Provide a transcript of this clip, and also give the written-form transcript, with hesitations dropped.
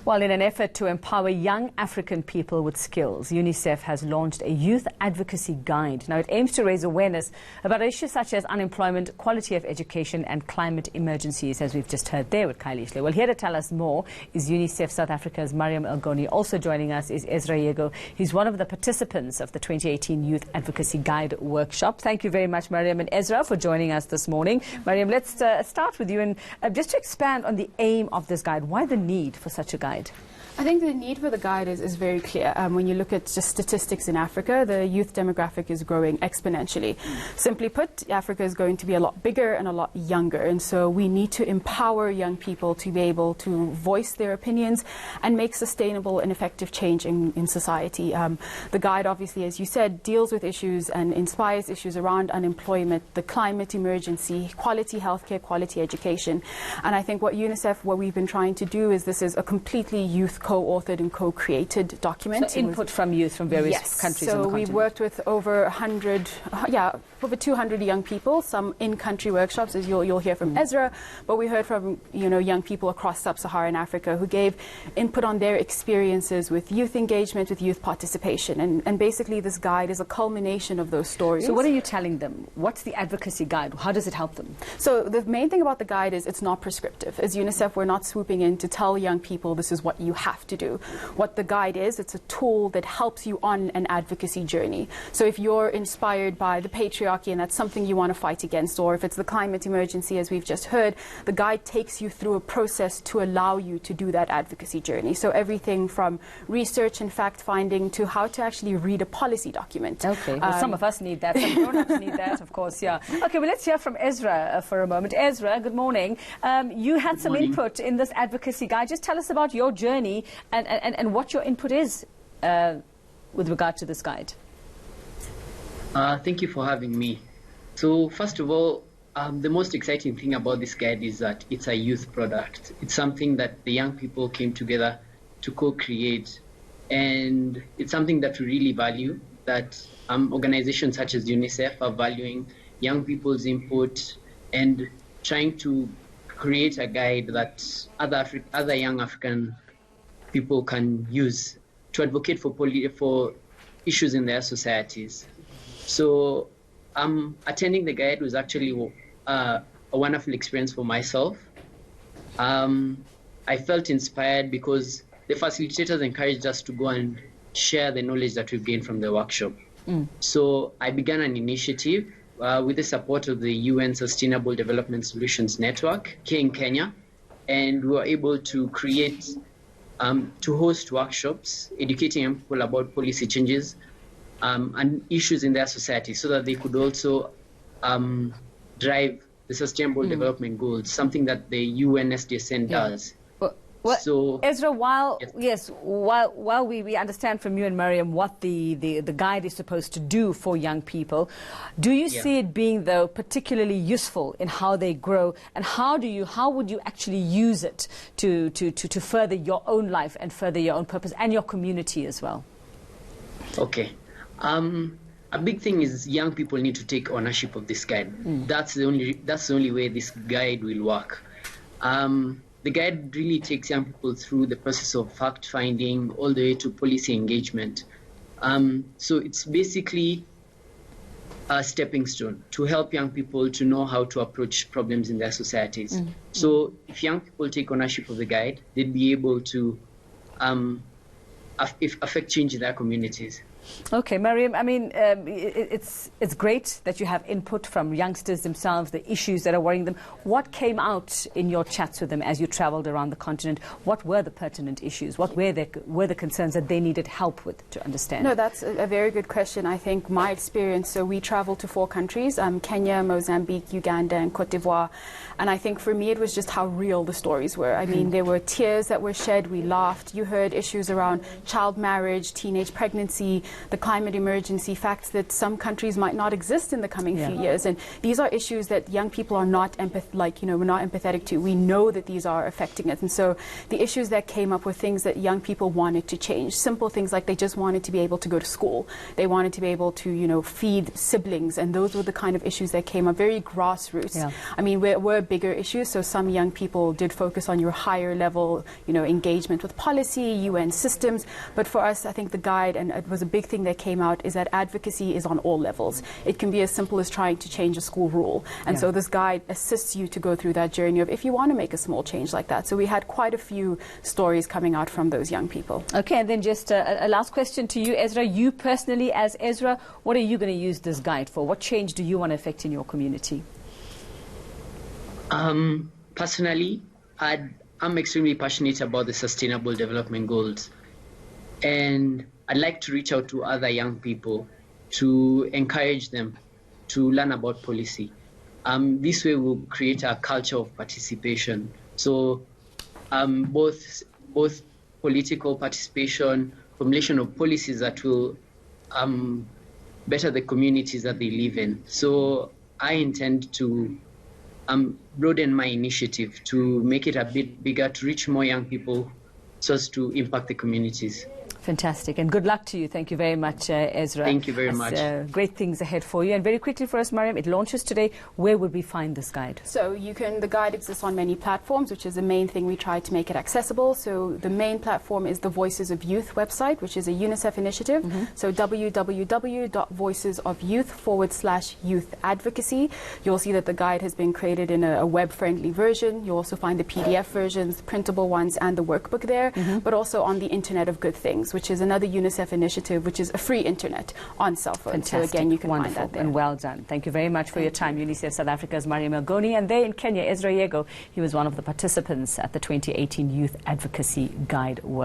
Well, in an effort to empower young African people with skills, Unicef has launched a Youth Advocacy Guide. Now, it aims to raise awareness about issues such as unemployment, quality of education and climate emergencies, as we've just heard there with Kylie. Well, here to tell us more is Unicef South Africa's Maryam Elgoni. Also joining us is Ezra Yego. He's one of the participants of the 2018 Youth Advocacy Guide Workshop. Thank you very much, Maryam and Ezra, for joining us this morning. Maryam, let's start with you and just to expand on the aim of this guide. Why the need for such a guide? I think the need for the guide is very clear. When you look at just statistics in Africa, the youth demographic is growing exponentially. Simply put, Africa is going to be a lot bigger and a lot younger. And so we need to empower young people to be able to voice their opinions and make sustainable and effective change in society. The guide, obviously, as you said, deals with issues and inspires issues around unemployment, the climate emergency, quality healthcare, quality education. And I think what we've been trying to do is this is a completely youth co-authored and co-created document. So input from youth from various countries on the continent. So we worked with over 200 young people, some in-country workshops, as you'll hear from Ezra, but we heard from young people across sub-Saharan Africa who gave input on their experiences with youth engagement, with youth participation, and basically this guide is a culmination of those stories. So what are you telling them? What's the advocacy guide? How does it help them? So the main thing about the guide is it's not prescriptive. As UNICEF, we're not swooping in to tell young people this is what you have to do. What the guide is, it's a tool that helps you on an advocacy journey. So if you're inspired by the patriarchy and that's something you want to fight against, or if it's the climate emergency, as we've just heard, the guide takes you through a process to allow you to do that advocacy journey. So everything from research and fact-finding to how to actually read a policy document. Okay, well, some of us need that, some grown-ups need that, of course, yeah. Okay, well, let's hear from Ezra for a moment. Ezra, good morning. You had some input in this advocacy guide. Just tell us about your journey and what your input is with regard to this guide. Thank you for having me. So first of all, the most exciting thing about this guide is that it's a youth product. It's something that the young people came together to co-create, and it's something that we really value, that organizations such as UNICEF are valuing young people's input and trying to create a guide that other young African people can use to advocate for issues in their societies. So attending the guide was actually a wonderful experience for myself. I felt inspired because the facilitators encouraged us to go and share the knowledge that we've gained from the workshop. So I began an initiative with the support of the UN Sustainable Development Solutions Network here in Kenya, and we were able to create to host workshops educating young people about policy changes and issues in their society, so that they could also drive the Sustainable Development Goals, something that the UN SDSN does. Well, so, Ezra, while we understand from you and Maryam what the guide is supposed to do for young people, do you see it being, though, particularly useful in how they grow, and how would you actually use it to further your own life and further your own purpose and your community as well? Okay. A big thing is young people need to take ownership of this guide. That's the only way this guide will work. The guide really takes young people through the process of fact-finding all the way to policy engagement. So it's basically a stepping stone to help young people to know how to approach problems in their societies. So if young people take ownership of the guide, they'd be able to affect change in their communities. Okay, Maryam, I mean, it's great that you have input from youngsters themselves, the issues that are worrying them. What came out in your chats with them as you traveled around the continent? What were the pertinent issues? What were the concerns that they needed help with to understand? No, that's a very good question. I think my experience, so we traveled to 4 countries, Kenya, Mozambique, Uganda, and Cote d'Ivoire. And I think for me it was just how real the stories were. I mean, there were tears that were shed, we laughed. You heard issues around child marriage, teenage pregnancy, the climate emergency, facts that some countries might not exist in the coming few years. And these are issues that young people are not we're not empathetic to. We know that these are affecting us. And so the issues that came up were things that young people wanted to change. Simple things like they just wanted to be able to go to school. They wanted to be able to, feed siblings. And those were the kind of issues that came up, very grassroots. Yeah. I mean, we're bigger issues. So some young people did focus on your higher level, engagement with policy, UN systems. But for us, I think the guide, and it was a big thing that came out, is that advocacy is on all levels. It can be as simple as trying to change a school rule. And so this guide assists you to go through that journey of if you want to make a small change like that. So we had quite a few stories coming out from those young people. Okay, and then just a last question to you, Ezra. You personally, as Ezra, what are you going to use this guide for? What change do you want to affect in your community? Personally, I'm extremely passionate about the Sustainable Development Goals. And I'd like to reach out to other young people to encourage them to learn about policy. This way we'll create a culture of participation. So both political participation, formulation of policies that will better the communities that they live in. So I intend to broaden my initiative to make it a bit bigger, to reach more young people so as to impact the communities. Fantastic, and good luck to you. Thank you very much, Ezra. Thank you very much. Great things ahead for you. And very quickly for us, Maryam, it launches today. Where would we find this guide? So the guide exists on many platforms, which is the main thing we try to make it accessible. So the main platform is the Voices of Youth website, which is a Unicef initiative. So www.voicesofyouth.org/youth advocacy. You'll see that the guide has been created in a web-friendly version. You'll also find the PDF versions, printable ones, and the workbook there, but also on the Internet of Good Things, which is another Unicef initiative, which is a free internet on cell phones. Fantastic. So again, you can Wonderful. find that there. And well done. Thank you very much for your time. Unicef South Africa's Maryam Elgoni, and there in Kenya, Ezra Yego. He was one of the participants at the 2018 Youth Advocacy Guide Workshop.